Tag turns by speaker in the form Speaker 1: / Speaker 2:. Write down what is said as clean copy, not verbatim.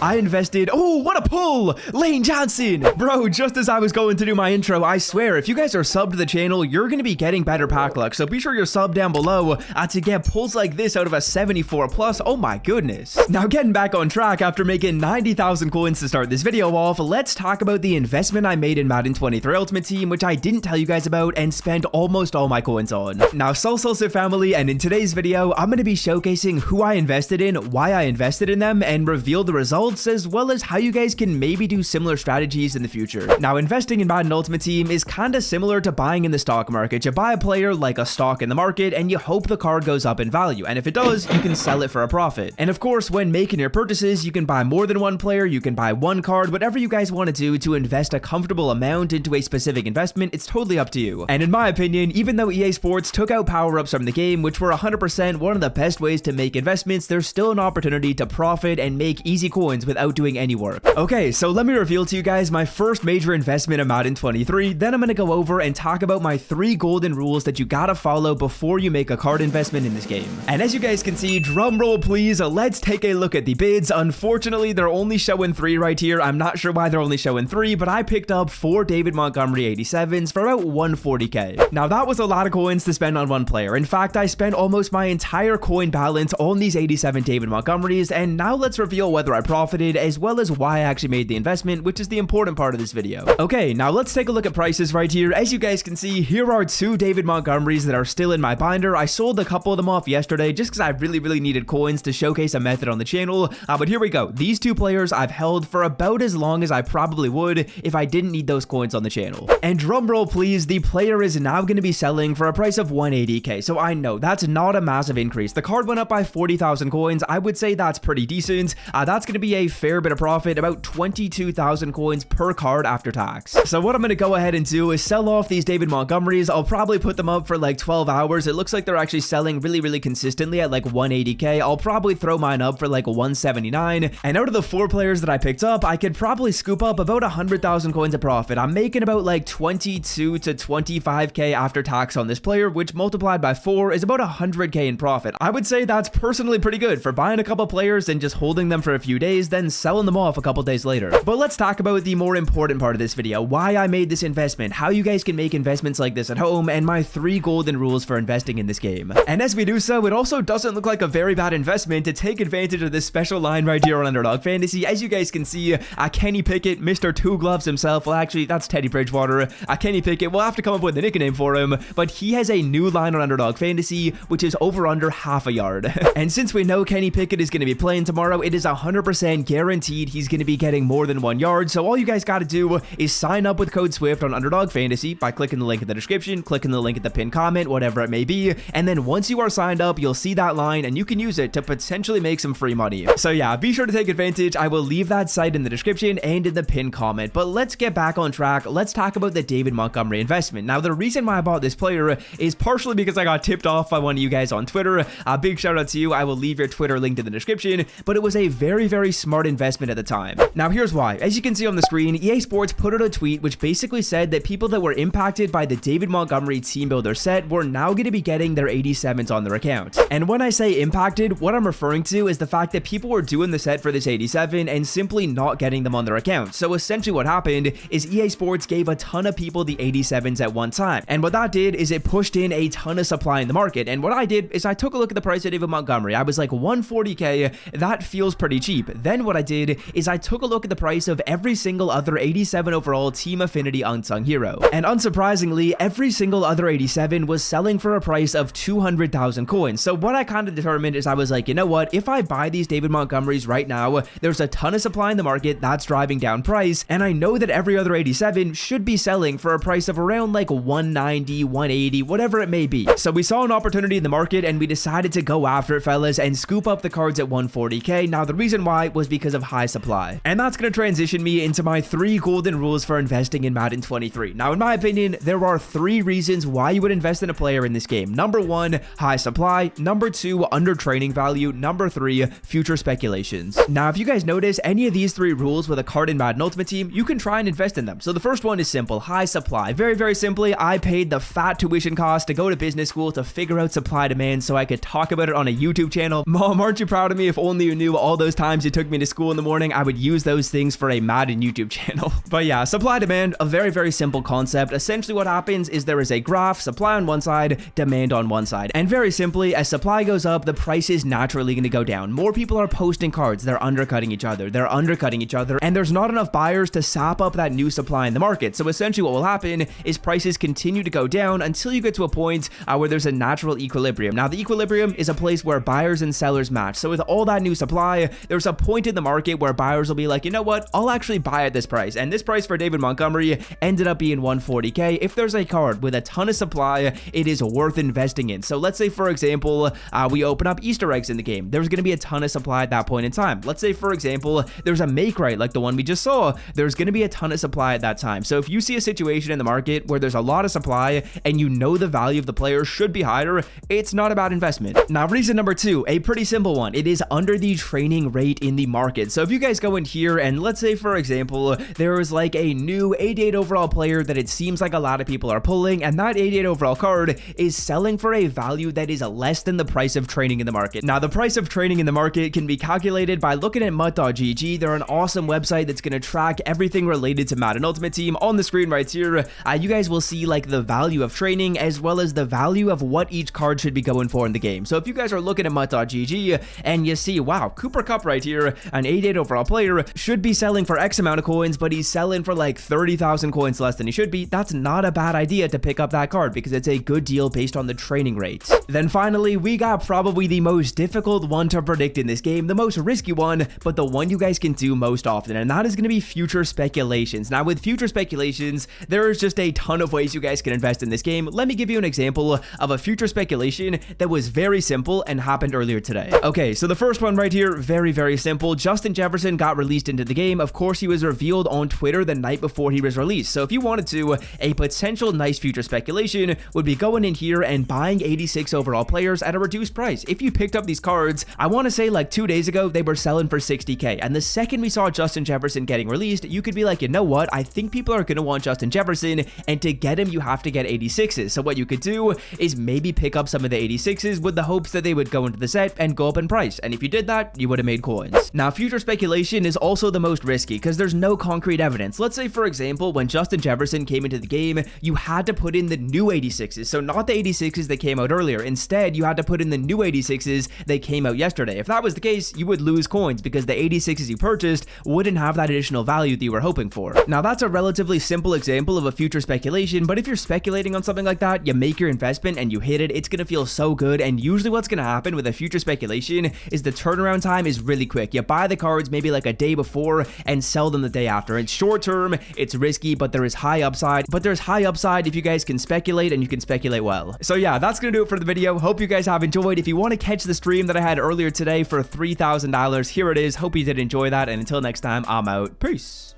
Speaker 1: I invested, oh, what a pull, Lane Johnson. Bro, just as I was going to do my intro, I swear, if you guys are subbed to the channel, you're going to be getting better pack luck. So be sure you're subbed down below to get pulls like this out of a 74 plus. Oh my goodness. Now getting back on track after making 90,000 coins to start this video off, let's talk about the investment I made in Madden 23 Ultimate Team, which I didn't tell you guys about and spent almost all my coins on. Now, Salsa family, and in today's video, I'm going to be showcasing who I invested in, why I invested in them, and reveal the results, as well as how you guys can maybe do similar strategies in the future. Now, investing in Madden Ultimate Team is kind of similar to buying in the stock market. You buy a player like a stock in the market, and you hope the card goes up in value, and if it does, you can sell it for a profit. And of course, when making your purchases, you can buy more than one player, you can buy one card, whatever you guys want to do to invest a comfortable amount into a specific investment, it's totally up to you. And in my opinion, even though EA Sports took out power-ups from the game, which were 100% one of the best ways to make investments, there's still an opportunity to profit and make easy coins without doing any work. Okay, so let me reveal to you guys my first major investment in Madden 23, then I'm going to go over and talk about my 3 golden rules that you gotta follow before you make a card investment in this game. And as you guys can see, drum roll please, let's take a look at the bids. Unfortunately, they're only showing 3 right here. I'm not sure why they're only showing 3, but I picked up 4 David Montgomery 87s for about 140k. Now that was a lot of coins to spend on one player. In fact, I spent almost my entire coin balance on these 87 David Montgomerys, and now let's reveal whether I profited as well as why I actually made the investment, which is the important part of this video. Okay, now let's take a look at prices right here. As you guys can see, here are 2 David Montgomerys that are still in my binder. I sold a couple of them off yesterday just because I really needed coins to showcase a method on the channel, but here we go. These 2 players I've held for about as long as I probably would if I didn't need those coins on the channel. And drum roll please, the player is now going to be selling for a price of 180k, so I know that's not a massive increase. The card went up by 40,000 coins. I would say that's pretty decent. That's going to be a fair bit of profit, about 22,000 coins per card after tax. So what I'm going to go ahead and do is sell off these David Montgomerys. I'll probably put them up for like 12 hours. It looks like they're actually selling really consistently at like 180k. I'll probably throw mine up for like 179, and out of the 4 players that I picked up, I could probably scoop up about 100,000 coins of profit. I'm making about like 22 to 25k after tax on this player, which multiplied by 4 is about 100k in profit. I would say that's personally pretty good for buying a couple players and just holding them for a few days, then selling them off a couple days later. But let's talk about the more important part of this video, why I made this investment, how you guys can make investments like this at home, and my 3 golden rules for investing in this game. And as we do so, it also doesn't look like a very bad investment to take advantage of this special line right here on Underdog Fantasy. As you guys can see, Kenny Pickett, Mr. Two Gloves himself, well actually that's Teddy Bridgewater, Kenny Pickett, we'll have to come up with a nickname for him, but he has a new line on Underdog Fantasy, which is over under half a yard. And since we know Kenny Pickett is going to be playing tomorrow, it is 100% guaranteed he's going to be getting more than 1 yard, so all you guys got to do is sign up with code SWIFT on Underdog Fantasy by clicking the link in the description, clicking the link at the pinned comment, whatever it may be, and then once you are signed up, you'll see that line and you can use it to potentially make some free money. So yeah, be sure to take advantage. I will leave that site in the description and in the pinned comment, but let's get back on track. Let's talk about the David Montgomery investment. Now, the reason why I bought this player is partially because I got tipped off by one of you guys on Twitter. A big shout out to you. I will leave your Twitter link in the description, but it was a very smart investment at the time. Now, here's why. As you can see on the screen, EA Sports put out a tweet which basically said that people that were impacted by the David Montgomery team builder set were now going to be getting their 87s on their account. And when I say impacted, what I'm referring to is the fact that people were doing the set for this 87 and simply not getting them on their account. So essentially what happened is EA Sports gave a ton of people the 87s at one time. And what that did is it pushed in a ton of supply in the market. And what I did is I took a look at the price of David Montgomery. I was like 140k, that feels pretty cheap. Then what I did is I took a look at the price of every single other 87 overall Team Affinity Unsung Hero. And unsurprisingly, every single other 87 was selling for a price of 200,000 coins. So what I kind of determined is I was like, you know what, if I buy these David Montgomerys right now, there's a ton of supply in the market that's driving down price, and I know that every other 87 should be selling for a price of around like 190, 180, whatever it may be. So we saw an opportunity in the market and we decided to go after it, fellas, and scoop up the cards at 140k. Now the reason why was because of high supply. And that's going to transition me into my 3 golden rules for investing in Madden 23. Now in my opinion, there are 3 reasons why you would invest in a player in this game. Number 1, high supply. Number 2, under training value. Number 3, future speculations. Now if you guys notice any of these 3 rules with a card in Madden Ultimate Team, you can try and invest in them. So the first one is simple, high supply. Very simply, I paid the fat tuition cost to go to business school to figure out supply demand so I could talk about it on a YouTube channel. Mom, aren't you proud of me? If only you knew all those times it took me me to school in the morning, I would use those things for a Madden YouTube channel. But yeah, supply demand, a very, very simple concept. Essentially what happens is there is a graph, supply on one side, demand on one side. And very simply, as supply goes up, the price is naturally going to go down. More people are posting cards, they're undercutting each other, and there's not enough buyers to sap up that new supply in the market. So essentially what will happen is prices continue to go down until you get to a point where there's a natural equilibrium. Now the equilibrium is a place where buyers and sellers match. So with all that new supply, there's a point in the market where buyers will be like, you know what, I'll actually buy at this price. And this price for David Montgomery ended up being 140k. If there's a card with a ton of supply, it is worth investing in. So let's say, for example, we open up Easter eggs in the game. There's going to be a ton of supply at that point in time. Let's say, for example, there's a make right like the one we just saw. There's going to be a ton of supply at that time. So if you see a situation in the market where there's a lot of supply and you know the value of the player should be higher, it's not a bad investment. Now, reason number two, a pretty simple one. It is under the training rate in the market. So if you guys go in here and let's say, for example, there is like a new 88 overall player that it seems like a lot of people are pulling, and that 88 overall card is selling for a value that is less than the price of training in the market. Now, the price of training in the market can be calculated by looking at mutt.gg. They're an awesome website that's going to track everything related to Madden Ultimate Team. On the screen right here, you guys will see like the value of training as well as the value of what each card should be going for in the game. So if you guys are looking at mutt.gg and you see, wow, Cooper Kupp right here, an 88 overall player, should be selling for X amount of coins, but he's selling for like 30,000 coins less than he should be, that's not a bad idea to pick up that card because it's a good deal based on the training rate. Then finally, we got probably the most difficult one to predict in this game, the most risky one, but the one you guys can do most often, and that is going to be future speculations. Now, with future speculations, there is just a ton of ways you guys can invest in this game. Let me give you an example of a future speculation that was very simple and happened earlier today. Okay, so the first one right here, very, very simple. Justin Jefferson got released into the game. Of course, he was revealed on Twitter the night before he was released. So if you wanted to, a potential nice future speculation would be going in here and buying 86 overall players at a reduced price. If you picked up these cards, I want to say like 2 days ago, they were selling for 60k. And the second we saw Justin Jefferson getting released, you could be like, you know what? I think people are going to want Justin Jefferson, and to get him, you have to get 86s. So what you could do is maybe pick up some of the 86s with the hopes that they would go into the set and go up in price. And if you did that, you would have made coins. Now, future speculation is also the most risky because there's no concrete evidence. Let's say, for example, when Justin Jefferson came into the game, you had to put in the new 86s. So not the 86s that came out earlier. Instead, you had to put in the new 86s that came out yesterday. If that was the case, you would lose coins because the 86s you purchased wouldn't have that additional value that you were hoping for. Now, that's a relatively simple example of a future speculation, but if you're speculating on something like that, you make your investment and you hit it, it's going to feel so good. And usually what's going to happen with a future speculation is the turnaround time is really quick. You buy the cards maybe like a day before and sell them the day after. It's short term, it's risky, but there is high upside. But there's high upside if you guys can speculate, and you can speculate well. So yeah, that's going to do it for the video. Hope you guys have enjoyed. If you want to catch the stream that I had earlier today for $3,000, here it is. Hope you did enjoy that. And until next time, I'm out. Peace.